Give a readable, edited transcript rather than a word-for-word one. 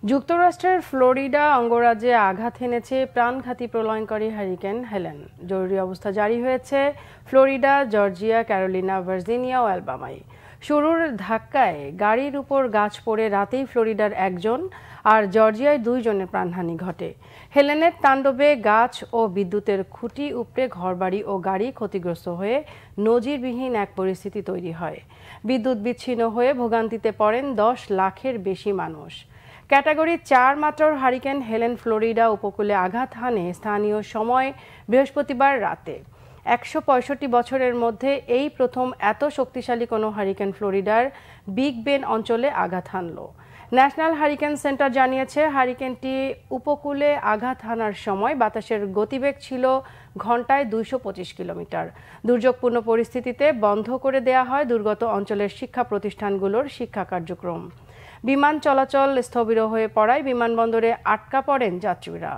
যুক্তরাষ্ট্রের ফ্লোরিডা অঙ্গরাজ্যে আঘাত হেনেছে প্রাণঘাতী প্রলয়ঙ্করী হারিকেন হেলেন। জরুরি অবস্থা জারি হয়েছে ফ্লোরিডা, জর্জিয়া, ক্যারোলিনা, ভার্জিনিয়া ও অ্যালবামায়। শুরুর ধাক্কায় গাড়ির উপর গাছ পড়ে রাতেই ফ্লোরিডার একজন আর জর্জিয়ায় 2 জনের প্রাণহানি ঘটে। হেলেনের তাণ্ডবে গাছ ও বিদ্যুতের খুঁটি উপড়ে ঘরবাড়ি ও গাড়ি ক্ষতিগ্রস্ত হয়ে নজিরবিহীন এক পরিস্থিতি তৈরি হয়। বিদ্যুৎ বিচ্ছিন্ন হয়ে ভোগান্তিতে পড়েন 10 লাখের বেশি মানুষ। ক্যাটাগরি 4 মাত্রার হারিকেন হেলেন ফ্লোরিডা উপকূলে আঘাত হানে স্থানীয় সময় বৃহস্পতিবার রাতে। 165 বছরের মধ্যে এই প্রথম এত শক্তিশালী কোনো হারিকেন ফ্লোরিডার বিগ বেন অঞ্চলে আঘাত হানল। ন্যাশনাল হারিকেন সেন্টার জানিয়েছে, হারিকেনটি উপকূলে আঘাত হানার সময় বাতাসের গতিবেগ ছিল ঘন্টায় 225 কিলোমিটার। দুর্যোগপূর্ণ পরিস্থিতিতে বন্ধ করে দেয়া হয় দুর্গত অঞ্চলের শিক্ষা প্রতিষ্ঠানগুলোর শিক্ষা কার্যক্রম। বিমান চলাচল স্থবির হয়ে পড়ায় বিমানবন্দরে আটকা পড়েন যাত্রীরা।